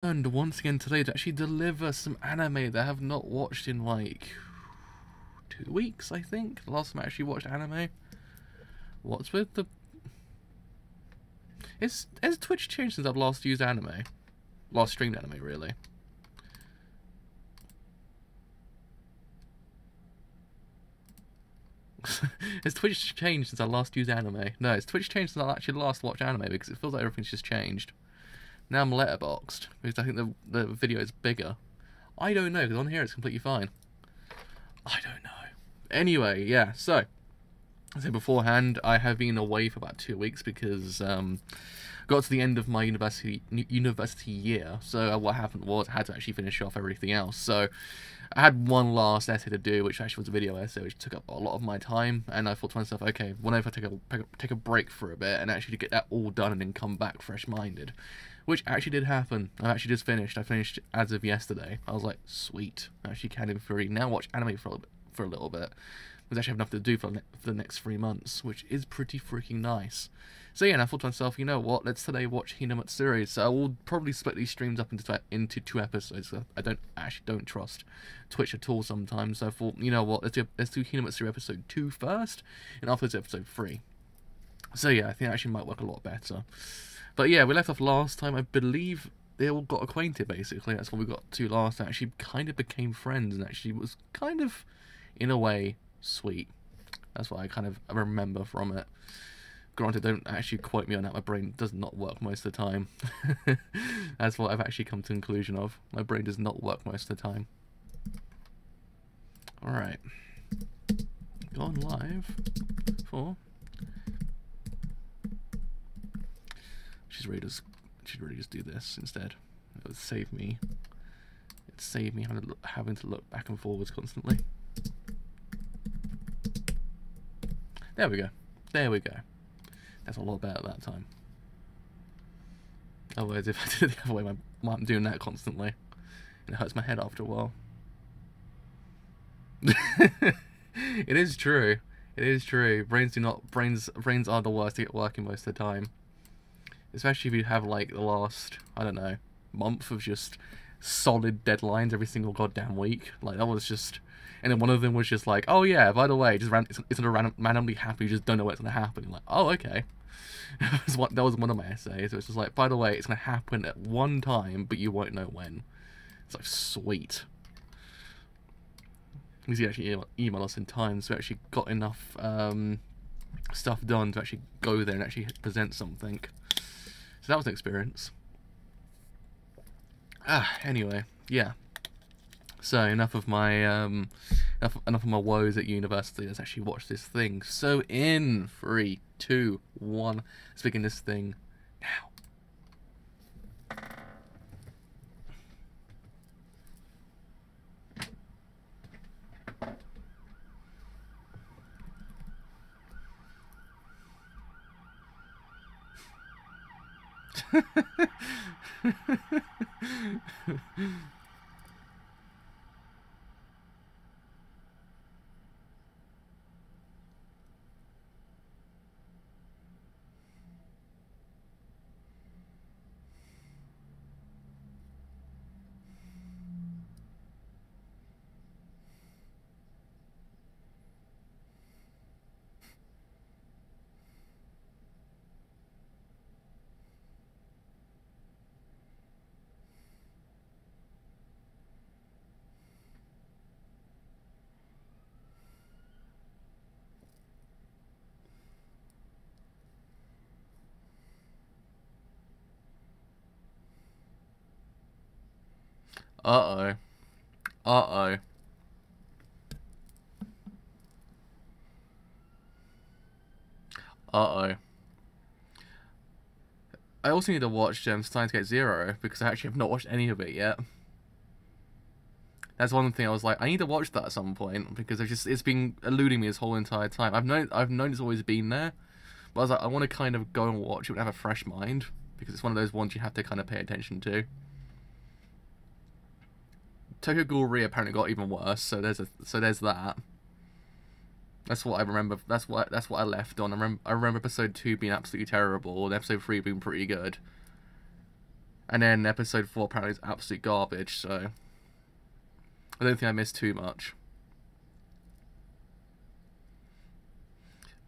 And once again today to actually deliver some anime that I have not watched in like 2 weeks, I think. The last time I actually watched anime. What's with the... Has Twitch changed since I've last used anime? Last streamed anime, really. Has Twitch changed since I last used anime? No, has Twitch changed since I actually last watched anime, because it feels like everything's just changed. Now I'm letterboxed, because I think the video is bigger. I don't know, because on here it's completely fine. I don't know. Anyway, yeah, so... As I said beforehand, I have been away for about 2 weeks because got to the end of my university year. So what happened was I had to actually finish off everything else. So I had one last essay to do, which actually was a video essay, which took up a lot of my time. And I thought to myself, okay, what if I take a break for a bit and actually get that all done and then come back fresh-minded, which actually did happen. I actually just finished. I finished as of yesterday. I was like, sweet, I actually can in theory now watch anime for a little bit. I actually have nothing to do for the next 3 months, which is pretty freaking nice. So yeah, and I thought to myself, you know what, let's today watch Hinamatsuri. So I will probably split these streams up into 2 episodes. I don't trust Twitch at all sometimes. So I thought, you know what, let's do Hinamatsuri episode 2 first, and afterwards episode 3. So yeah, I think that actually might work a lot better. But yeah, we left off last time, I believe they all got acquainted, basically. That's what we got to last time. Actually kind of became friends, and actually was kind of, in a way, sweet. That's what I kind of remember from it. Granted, don't actually quote me on that. My brain does not work most of the time. That's what I've actually come to the conclusion of. My brain does not work most of the time. Alright. Gone live for... She's really just do this instead. It would save me. It'd save me having to look back and forwards constantly. There we go. There we go. That's a lot better that time. Otherwise, if I did it the other way, I'm doing that constantly. And it hurts my head after a while. It is true. It is true. Brains are the worst to get working most of the time. Especially if you have like the last, I don't know, month of just solid deadlines every single goddamn week. Like that was just... And then one of them was just like, oh yeah, by the way, it's gonna randomly happen, you just don't know what's gonna happen. You're like, oh, okay. That was one of my essays. So it's just like, by the way, it's gonna happen at one time, but you won't know when. It's like, sweet. Because you actually email us in time, so we actually got enough stuff done to actually go there and actually present something. So that was an experience. Anyway, yeah. So enough of my enough of my woes at university. Let's actually watch this thing. So in 3, 2, 1, let's begin this thing now. Uh-oh. Uh-oh. Uh-oh. I also need to watch Steins Gate Zero, because I actually have not watched any of it yet. That's one thing I was like, I need to watch that at some point, because it's been eluding me this whole entire time. I've known it's always been there, but I was like, I want to kind of go and watch it and have a fresh mind, because it's one of those ones you have to kind of pay attention to. Tokyo Ghoul Re apparently got even worse, so there's that. That's what I remember. That's what I left on. I remember episode 2 being absolutely terrible, and episode 3 being pretty good. And then episode 4 apparently is absolute garbage, so I don't think I missed too much.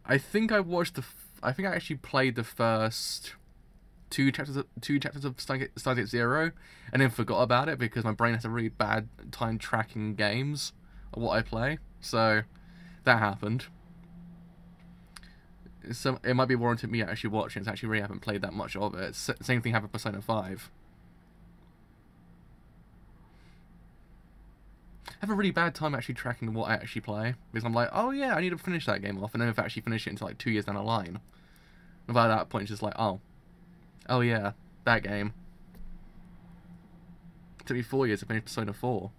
I think I watched I think I actually played the first two chapters of Stargate Zero, and then forgot about it because my brain has a really bad time tracking games of what I play. So that happened. So it might be warranted me actually watching it. I actually really haven't played that much of it. Same thing happened with Persona 5. I have a really bad time actually tracking what I actually play, because I'm like, oh yeah, I need to finish that game off, and then if I actually finish it until like 2 years down the line. And by that point, it's just like, oh yeah, that game. It took me 4 years to finish Persona 4.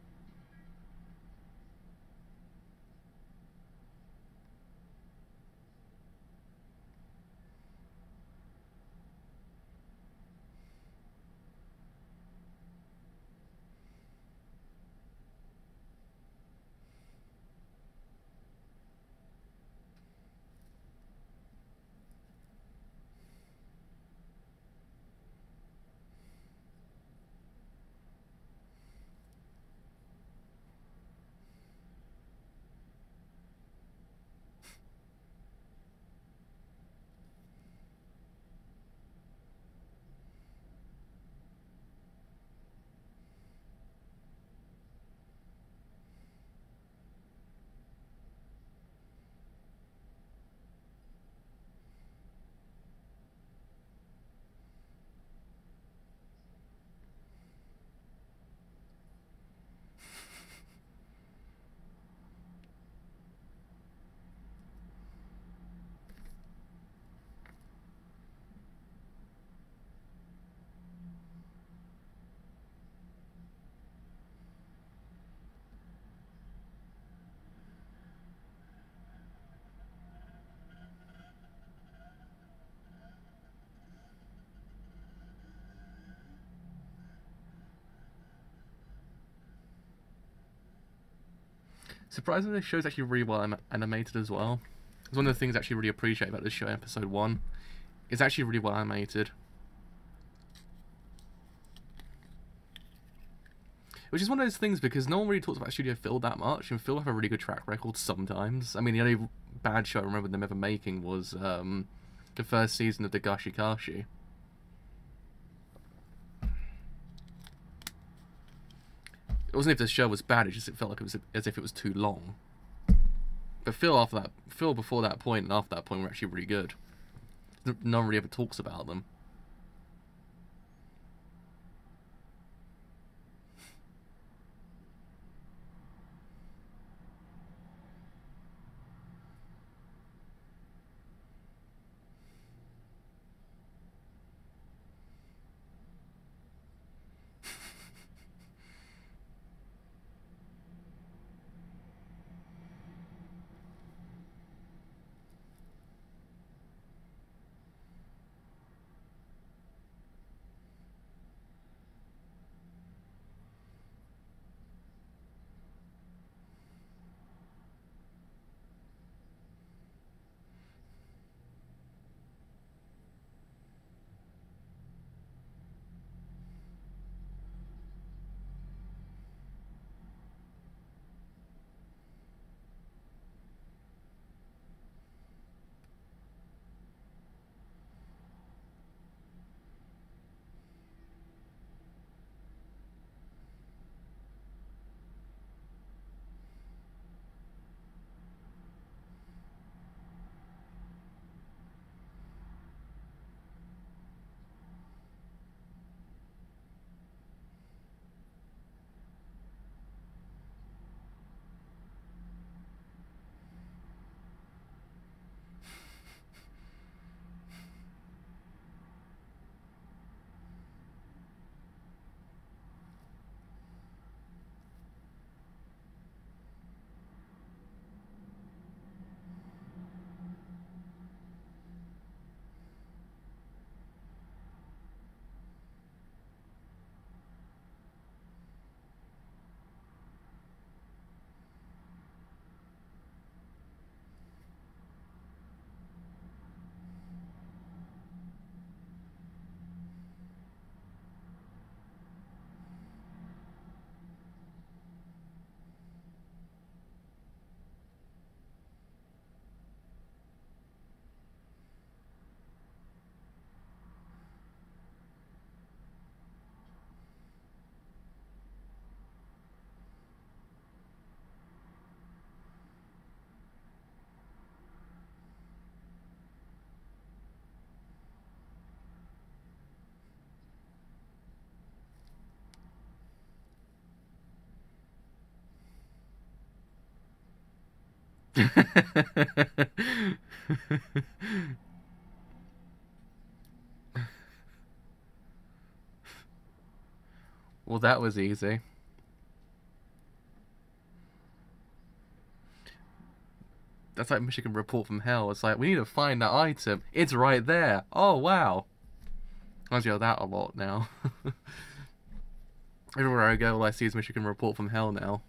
Surprisingly, the show's actually really well animated as well. It's one of the things I actually really appreciate about this show, episode 1. It's actually really well animated. Which is one of those things, because no one really talks about Studio Phil that much, and Phil have a really good track record sometimes. I mean, the only bad show I remember them ever making was the first season of the Gashikashi. It wasn't if the show was bad, it felt like it was as if it was too long. But Phil before that point and after that point were actually really good. No one really ever talks about them. Well, that was easy. That's like Michigan Report from Hell. It's like, we need to find that item. It's right there. Oh, wow. I do that a lot now. Everywhere I go, all I see is Michigan Report from Hell now.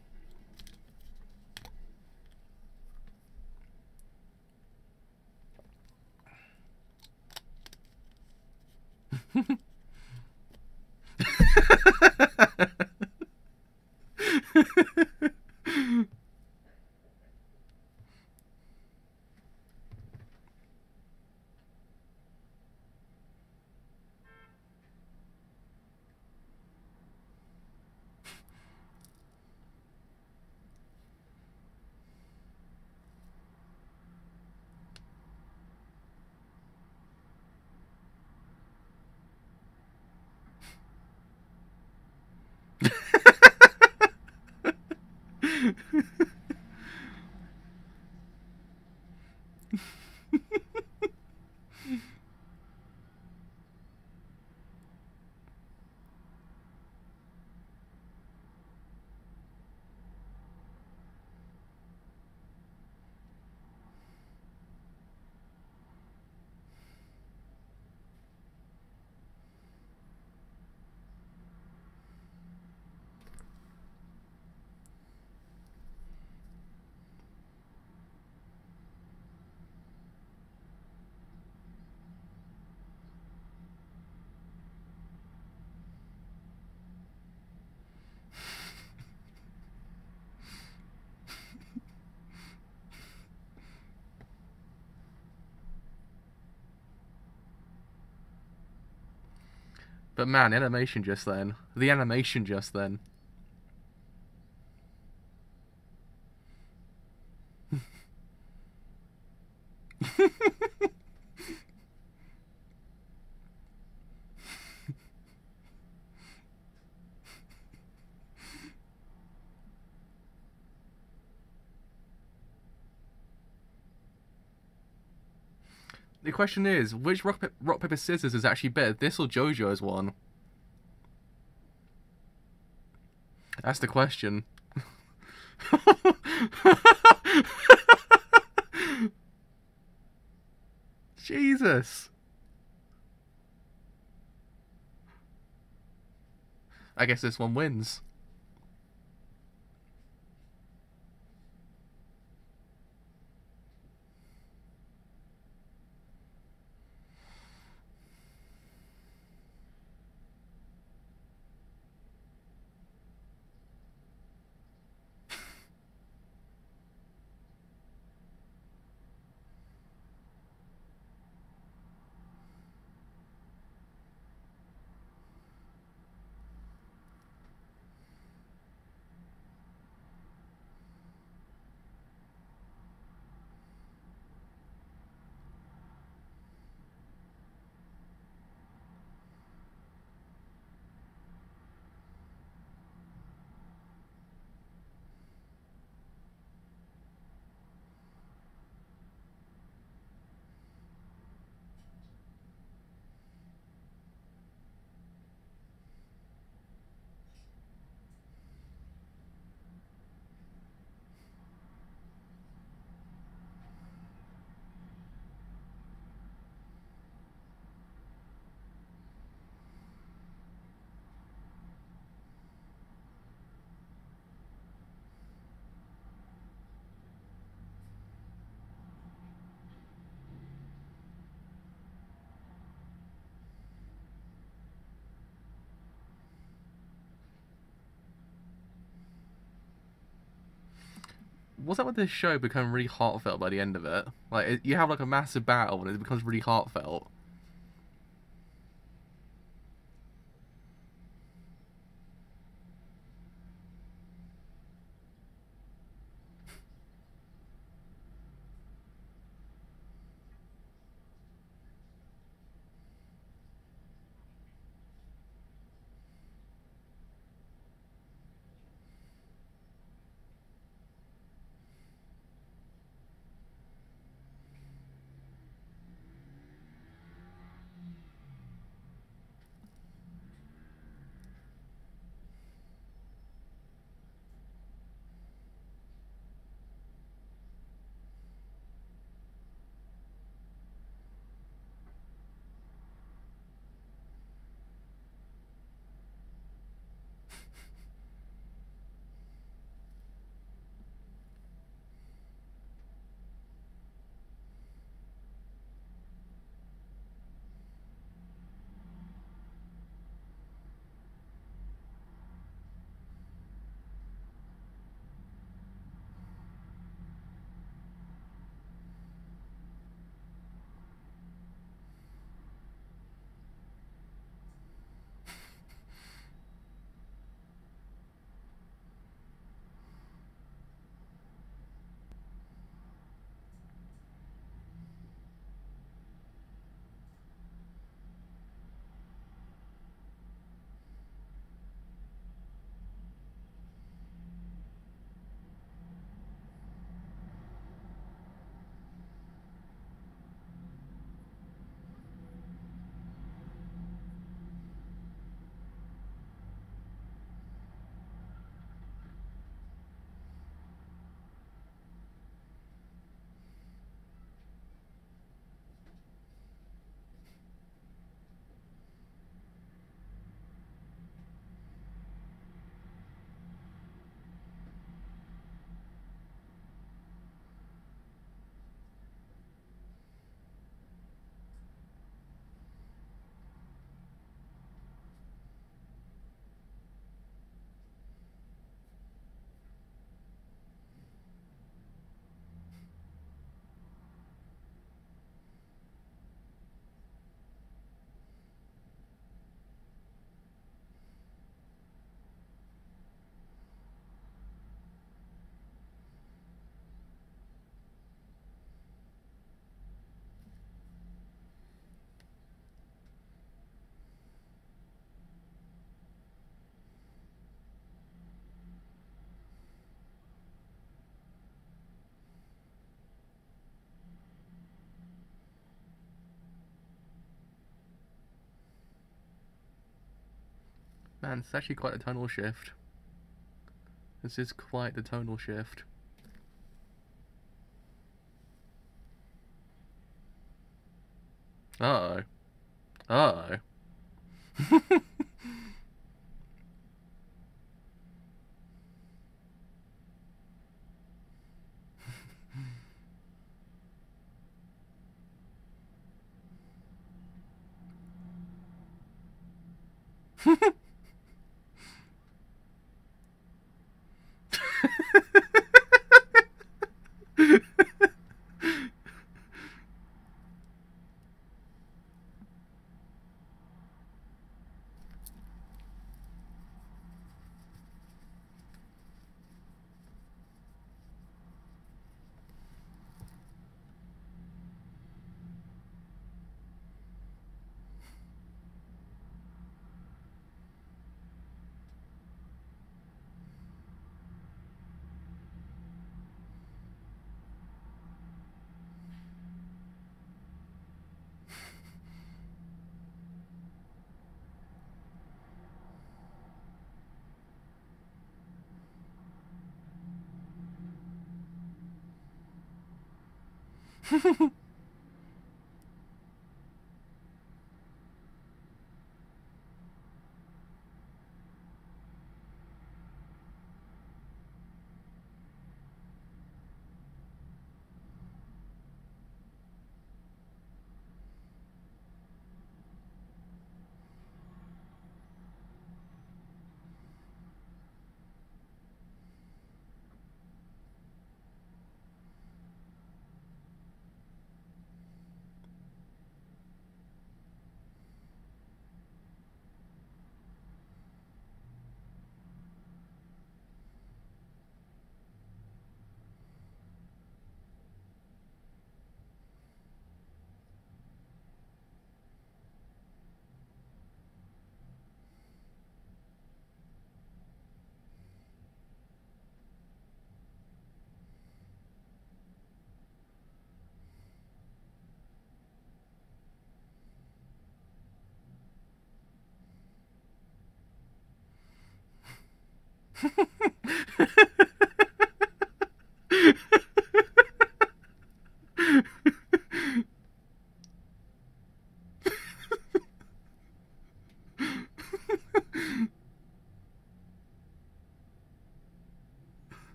But man, the animation just then. The animation just then. The question is, which rock, paper, scissors is actually better, this or JoJo's one? That's the question. Jesus. I guess this one wins. Was that with this show become really heartfelt by the end of it? Like, you have like a massive battle and it becomes really heartfelt. Man, it's actually quite a tonal shift. This is quite the tonal shift. Uh-oh. Uh-oh.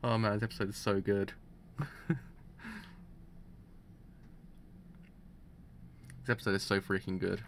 Oh man, this episode is so good. This episode is so freaking good.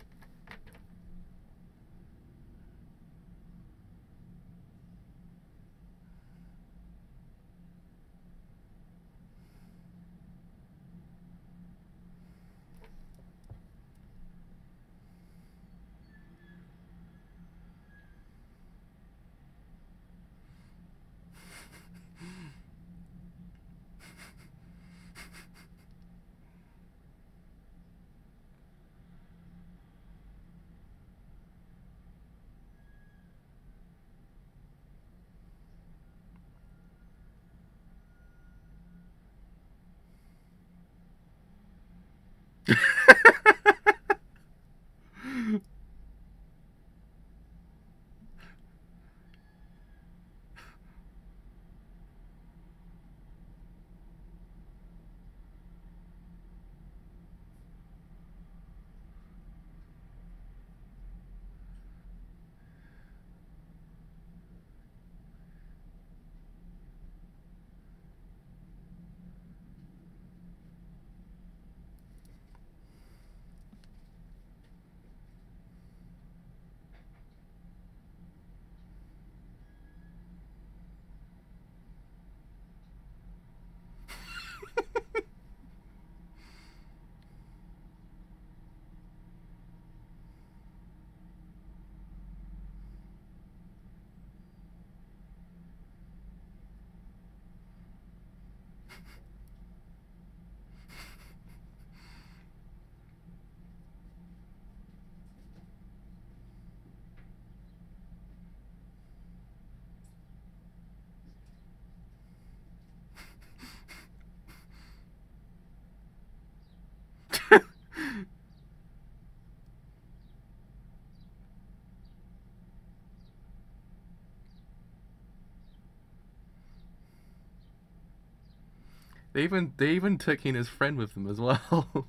They even took Hina's friend with them as well.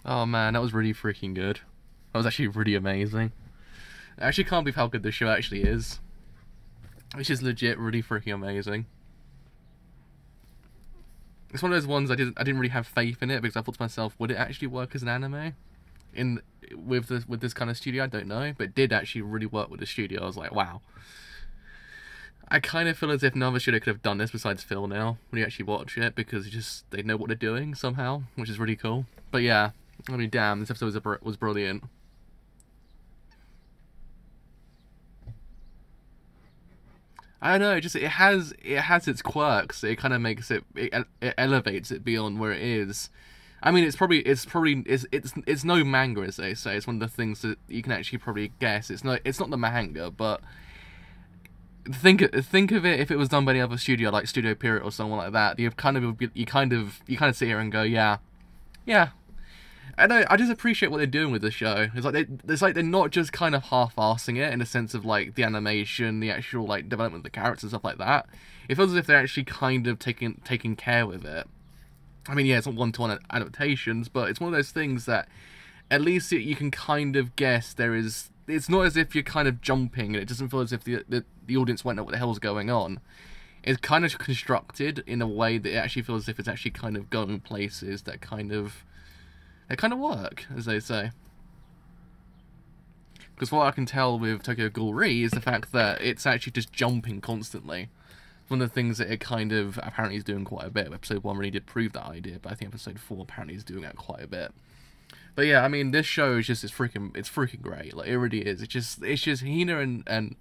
Oh man, that was really freaking good. That was actually really amazing. I actually can't believe how good this show actually is. It's just legit really freaking amazing. It's one of those ones I didn't really have faith in it because I thought to myself, would it actually work as an anime? With this kind of studio, I don't know, but it did actually really work with the studio. I was like, wow. I kind of feel as if another studio could have done this besides Phil now when you actually watch it, because they know what they're doing somehow, which is really cool. But yeah, I mean, damn, this episode was brilliant. I don't know, it has its quirks. It kind of makes it elevates it beyond where it is. I mean, it's no manga, as they say. It's one of the things that you can actually probably guess. It's not the manga, but think of it if it was done by any other studio like Studio Period or someone like that. You kind of sit here and go, yeah. I just appreciate what they're doing with the show. It's like they're not just kind of half-arsing it in the sense of like the animation, the actual like development of the characters and stuff like that. It feels as if they're actually kind of taking care with it. I mean, yeah, it's not one-to-one adaptations, but it's one of those things that at least you can kind of guess there is. It's not as if you're kind of jumping, and it doesn't feel as if the audience won't know what the hell's going on. It's kind of constructed in a way that it actually feels as if it's actually kind of going places that kind of work, as they say. Because what I can tell with Tokyo Ghoul Re is the fact that it's actually just jumping constantly. One of the things that it kind of apparently is doing quite a bit. Episode 1 really did prove that idea, but I think Episode 4 apparently is doing that quite a bit. But yeah, I mean, this show is just it's freaking great. Like, it really is. It's just Hina and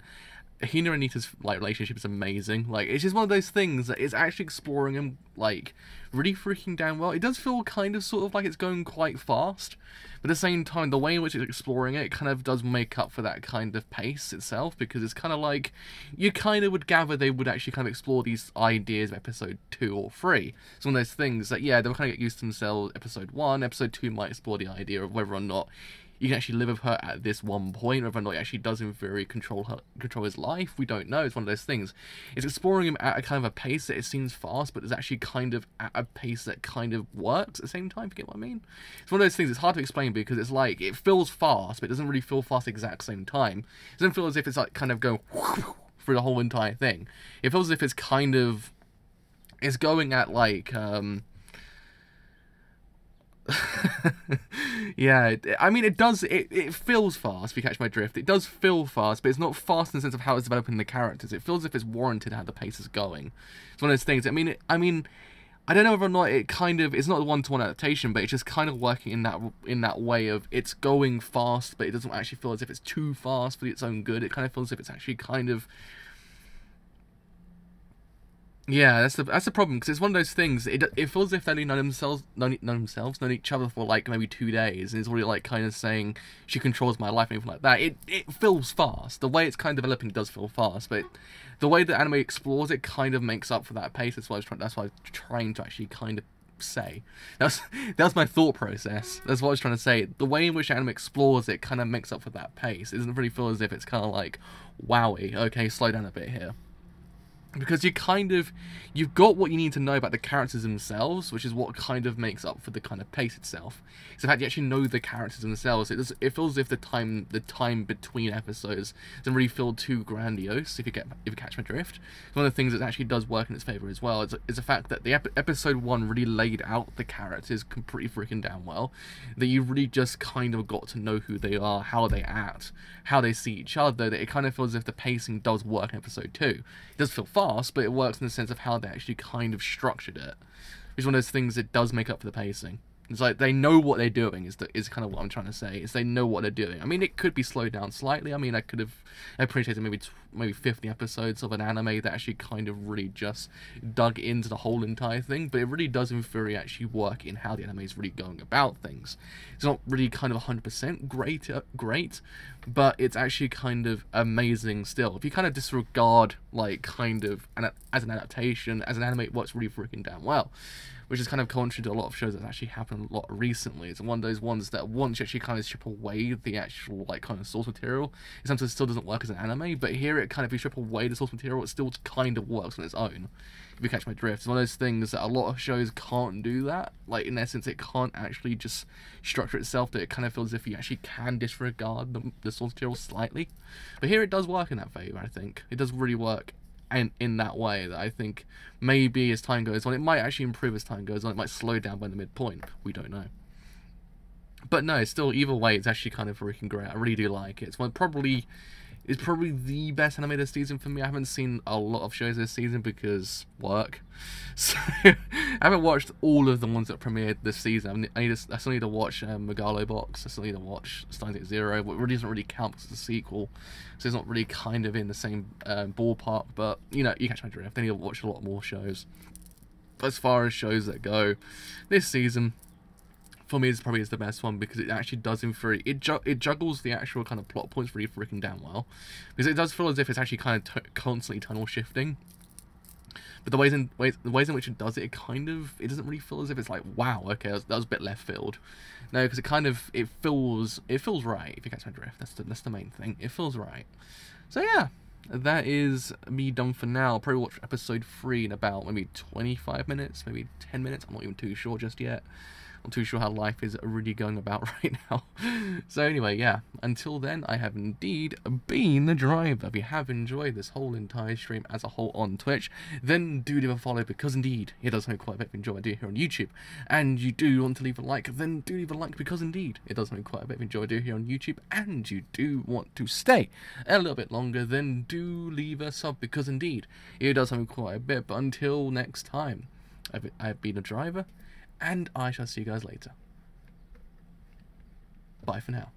Nita's like relationship is amazing. Like, it's just one of those things that is actually exploring them like really freaking damn well. It does feel kind of sort of like it's going quite fast, but at the same time, the way in which it's exploring it kind of does make up for that kind of pace itself, because it's kind of like you kind of would gather they would actually kind of explore these ideas of episode 2 or 3. It's one of those things that, yeah, they'll kind of get used to themselves. Episode 1, episode 2 might explore the idea of whether or not you can actually live with her at this one point, whether or not he actually does in theory control his life. We don't know. It's one of those things. It's exploring him at a kind of a pace that it seems fast, but it's actually kind of at a pace that kind of works at the same time, if you get what I mean. It's one of those things, it's hard to explain because it's like, it feels fast, but it doesn't really feel fast at the exact same time. It doesn't feel as if it's like kind of going through the whole entire thing. It feels as if it's kind of, it's going at like, yeah, I mean, it feels fast, if you catch my drift. It does feel fast, but it's not fast in the sense of how it's developing the characters. It feels as if it's warranted how the pace is going. It's one of those things. I mean, I don't know whether or not it kind of, it's not a one-to-one adaptation, but it's just kind of working in that way of it's going fast, but it doesn't actually feel as if it's too fast for its own good. It kind of feels as if it's actually kind of, yeah, that's the problem, because it's one of those things. It feels as if they only known each other for like maybe 2 days, and it's already like kind of saying she controls my life and anything like that. It feels fast. The way it's kind of developing does feel fast, but the way the anime explores it kind of makes up for that pace. That's why I was trying to actually kind of say. That's my thought process. That's what I was trying to say. The way in which anime explores it kind of makes up for that pace. It doesn't really feel as if it's kind of like, wowie, okay, slow down a bit here. Because you've got what you need to know about the characters themselves, which is what kind of makes up for the kind of pace itself. So in fact, you actually know the characters themselves. It feels as if the time between episodes doesn't really feel too grandiose. If you catch my drift, one of the things that actually does work in its favor as well is the fact that the episode 1 really laid out the characters pretty freaking damn well. That you really just kind of got to know who they are, how they act, how they see each other. That it kind of feels as if the pacing does work in episode 2. It does feel fast, but it works in the sense of how they actually kind of structured it. It's one of those things that does make up for the pacing. It's like they know what they're doing, is kind of what I'm trying to say. Is they know what they're doing. I mean, it could be slowed down slightly. I mean, I could have appreciated maybe 50 episodes of an anime that actually kind of really just dug into the whole entire thing, but it really does in theory actually work in how the anime is really going about things. It's not really kind of 100% great, but it's actually kind of amazing still. If you kind of disregard like kind of as an adaptation, as an anime, it works really freaking damn well. Which is kind of contrary to a lot of shows that actually happened a lot recently. It's one of those ones that once you actually kind of strip away the actual like kind of source material, it sometimes still doesn't work as an anime, but here it kind of, if you strip away the source material, it still kind of works on its own. If you catch my drift, it's one of those things that a lot of shows can't do that. Like in essence, it can't actually just structure itself, that it kind of feels as if you actually can disregard the source material slightly. But here it does work in that favor, I think. It does really work. And in that way, that I think maybe as time goes on, it might actually improve as time goes on. It might slow down by the midpoint. We don't know. But no, still, either way, it's actually kind of freaking great. I really do like it. It's probably the best anime this season for me. I haven't seen a lot of shows this season because work. So I haven't watched all of the ones that premiered this season. I still need to watch Megalobox. I still need to watch Steins Gate Zero. It really doesn't really count because it's a sequel, so it's not really kind of in the same ballpark. But you know, you catch my drift. I need to watch a lot more shows. But as far as shows that go, this season, for me, probably is the best one because it actually does in theory, it juggles the actual kind of plot points really freaking damn well, because it does feel as if it's actually kind of constantly tunnel shifting. But the ways in which it does it, it doesn't really feel as if it's like, wow, okay, that was a bit left field. No, because it feels right. If you catch my drift, that's the main thing. It feels right. So yeah, that is me done for now. I'll probably watch episode 3 in about maybe 25 minutes, maybe 10 minutes. I'm not even too sure just yet. I'm too sure how life is really going about right now. So anyway, yeah, until then, I have indeed been the driver. If you have enjoyed this whole entire stream as a whole on Twitch, then do leave a follow, because indeed, it does make quite a bit of enjoy. I do here on YouTube, and you do want to leave a like, then do leave a like, because indeed, it does make quite a bit of enjoy. I do here on YouTube, and you do want to stay a little bit longer, then do leave a sub, because indeed, it does make quite a bit. But until next time, I've been a driver, and I shall see you guys later. Bye for now.